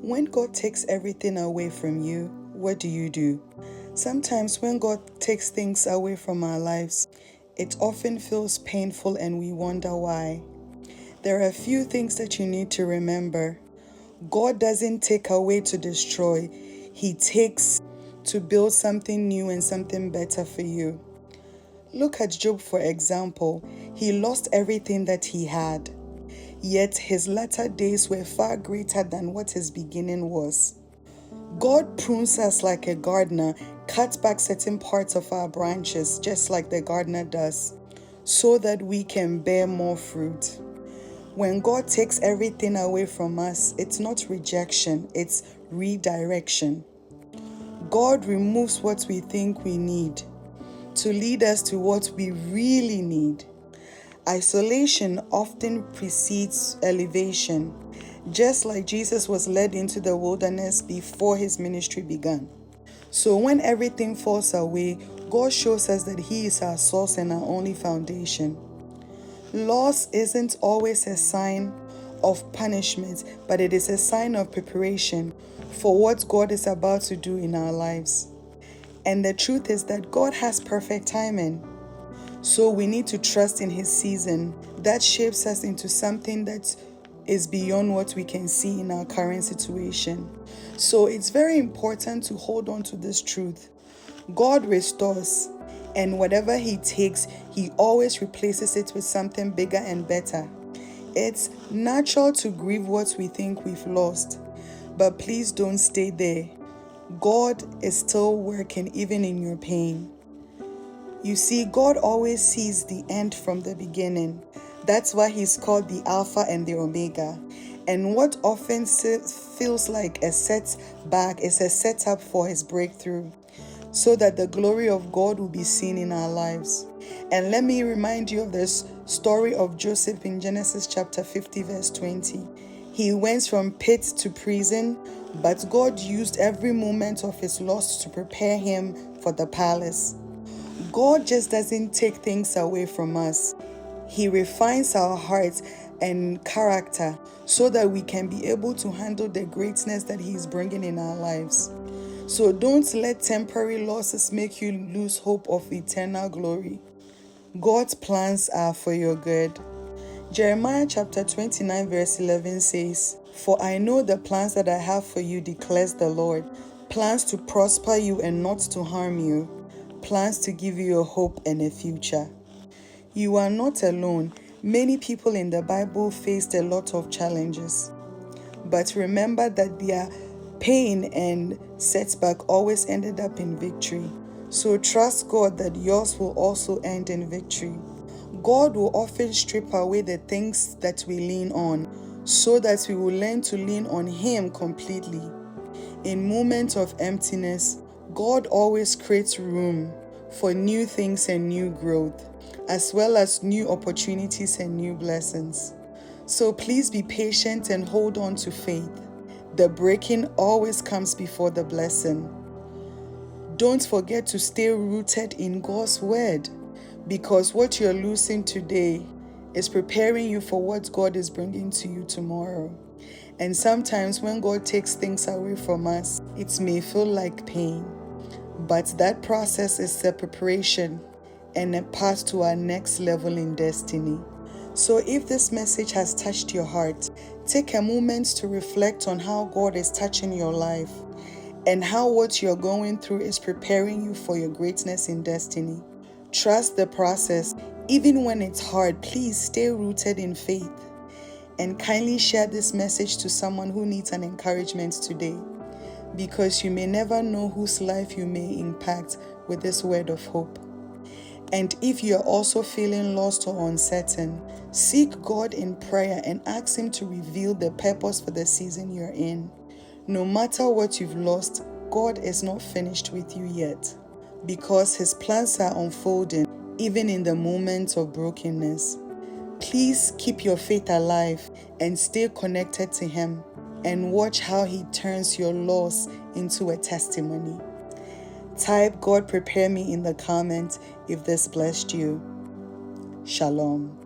When God takes everything away from you, what do? Sometimes when God takes things away from our lives, it often feels painful and we wonder why. There are a few things that you need to remember. God doesn't take away to destroy. He takes to build something new and something better for you. Look at Job, for example. He lost everything that he had. Yet his latter days were far greater than what his beginning was. God prunes us like a gardener, cuts back certain parts of our branches, just like the gardener does, so that we can bear more fruit. When God takes everything away from us, it's not rejection, it's redirection. God removes what we think we need to lead us to what we really need. Isolation often precedes elevation, just like Jesus was led into the wilderness before his ministry began. So when everything falls away, God shows us that he is our source and our only foundation. Loss isn't always a sign of punishment, but it is a sign of preparation for what God is about to do in our lives. And the truth is that God has perfect timing. So we need to trust in his season that shapes us into something that is beyond what we can see in our current situation. So it's very important to hold on to this truth. God restores, and whatever he takes, he always replaces it with something bigger and better. It's natural to grieve what we think we've lost, but please don't stay there. God is still working even in your pain. You see, God always sees the end from the beginning. That's why he's called the Alpha and the Omega. And what often feels like a setback is a setup for his breakthrough, so that the glory of God will be seen in our lives. And let me remind you of this story of Joseph in Genesis chapter 50 verse 20. He went from pit to prison, but God used every moment of his loss to prepare him for the palace. God just doesn't take things away from us. He refines our hearts and character so that we can be able to handle the greatness that he is bringing in our lives. So don't let temporary losses make you lose hope of eternal glory. God's plans are for your good. Jeremiah chapter 29 verse 11 says, "For I know the plans that I have for you, declares the Lord, plans to prosper you and not to harm you, plans to give you a hope and a future." You are not alone. Many people in the Bible faced a lot of challenges. But remember that their pain and setback always ended up in victory. So trust God that yours will also end in victory. God will often strip away the things that we lean on, so that we will learn to lean on him completely. In moments of emptiness, God always creates room for new things and new growth, as well as new opportunities and new blessings. So please be patient and hold on to faith. The breaking always comes before the blessing. Don't forget to stay rooted in God's word, because what you're losing today is preparing you for what God is bringing to you tomorrow. And sometimes when God takes things away from us, it may feel like pain, but that process is a preparation and a path to our next level in destiny. So if this message has touched your heart, take a moment to reflect on how God is touching your life and how what you're going through is preparing you for your greatness in destiny. Trust the process. Even when it's hard, please stay rooted in faith. And kindly share this message to someone who needs an encouragement today, because you may never know whose life you may impact with this word of hope. And if you're also feeling lost or uncertain, seek God in prayer and ask him to reveal the purpose for the season you're in. No matter what you've lost, God is not finished with you yet, because his plans are unfolding even in the moments of brokenness. Please keep your faith alive and stay connected to him, and watch how he turns your loss into a testimony. Type "God prepare me" in the comments if this blessed you. Shalom.